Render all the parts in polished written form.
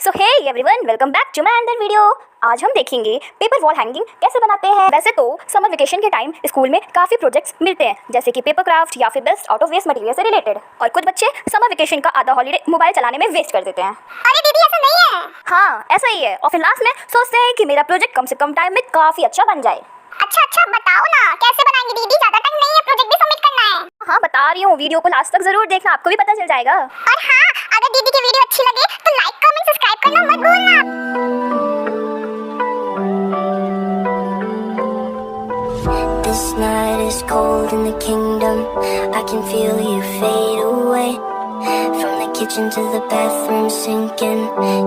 So hey everyone, welcome back to my another video. आज हम देखेंगे पेपर वॉल हैंगिंग कैसे बनाते हैं। वैसे तो समर वेकेशन के टाइम स्कूल में काफ़ी प्रोजेक्ट्स मिलते हैं, जैसे कि पेपर क्राफ्ट या फिर best out of waste material से रिलेटेड। और कुछ बच्चे समर वेकेशन का आधा हॉलीडे मोबाइल चलाने में वेस्ट कर देते हैं। अरे दीदी, ऐसा नहीं है। हाँ, ऐसा ही है। और फिर लास्ट में सोचते हैं कि मेरा प्रोजेक्ट कम से कम टाइम में काफ़ी अच्छा बन जाए। अच्छा बताओ ना, कैसे बनाएंगे दीदी? ज्यादा टाइम नहीं है, प्रोजेक्ट भी सबमिट करना है। हाँ, बता रही हूँ, वीडियो को लास्ट तक जरूर देखना, आपको भी पता चल जाएगा। और हाँ, अगर दीदी की वीडियो अच्छी लगे तो लाइक कमेंट सब्सक्राइब करना मत भूलना। This night is cold in the kingdom. I can feel you fade away. From the kitchen to the bathroom sinking.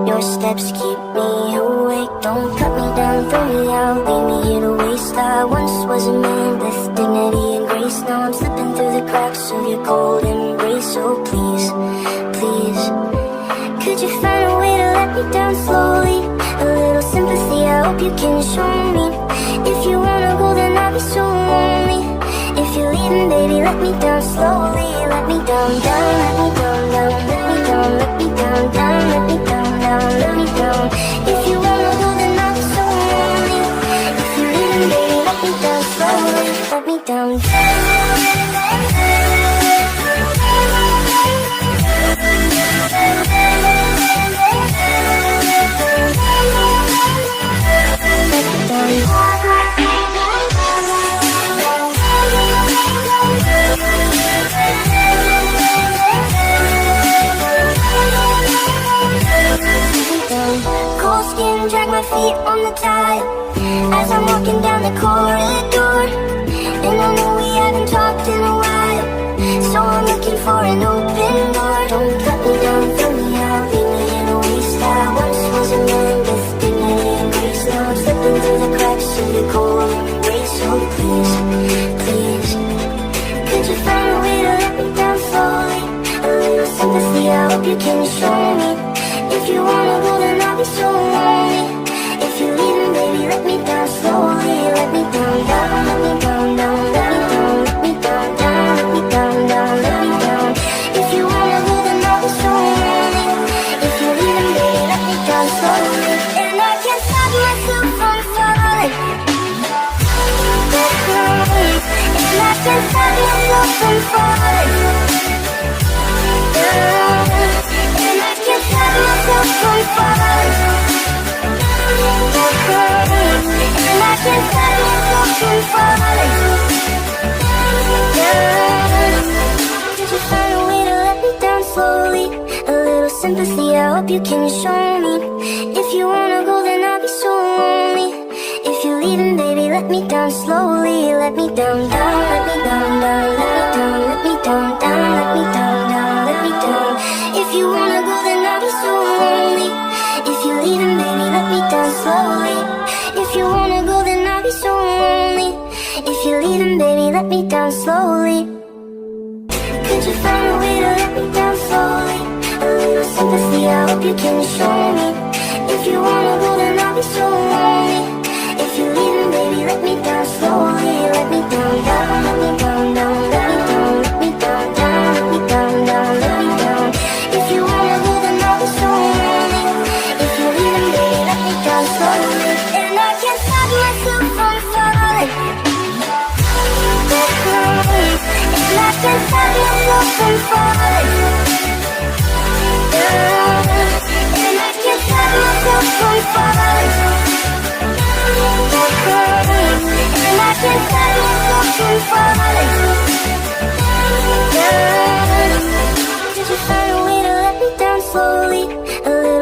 Your steps keep me awake. Don't cut me down, throw me out, leave me here to waste. I once was a man with dignity and grace. Now I'm slipping through the cracks of your cold embrace. So please, please, could you find a way to let me down slowly? A little sympathy, I hope you can show me. If you wanna go, then I'll be so lonely. If you're leaving, baby, let me down slowly. Let me down, down, let me down, down, let me down, let me down, down, let me down, down, let me down. If you wanna go, then I'll be so lonely. If you're leaving, baby, let me down slowly. Let me down, cold skin, drag my feet on the tile as I'm walking down the corridor. And I know we haven't talked in a while, so I'm looking for an open door. Don't cut me down, throw me out, leave me in a waste. I once was a man with dignity and grace. Now I'm slipping through the cracks of your cold embrace. So please, please, could you find a way to let me down slowly? A little sympathy, I hope you can show me. If you wanna go, then I'll be so lonely. If you're leaving, baby, let me down slowly. Let me down, down, let me down, down, let me down, let me down, down, let me down, down, let me down. If you wanna go, then I'll be so lonely. If you're leaving, baby, let me down slowly. And I can't stop myself from falling. And I can't stop myself from falling. And I can't stop myself from falling. And I can't stop myself from falling. Could you find a way to let me down slowly? A little sympathy, I hope you can show me. If you wanna go, then I'll be so lonely. If you're leaving, baby, let me down slowly. Let me down, down, let me down, down, let me down, let me down, down, let me down, down, let me down. If you wanna go, then I'll be so lonely. If you're leaving, baby, let me down slowly. If you wanna go, then I'll be so lonely. If you're leaving, baby, let me down slowly. Could you find a way to let me down slowly? A little sympathy, I hope you can show me. If you wanna go, then I'll be so lonely. If you're leaving, baby, let me down slowly. Let me down, down, let me down, down, let me down, let me down, down, let me down, down, let me down. If you wanna go, then I'll be so lonely. If you're leaving, baby, let me down slowly. And I can't stop myself from falling. And I can't stop myself from falling.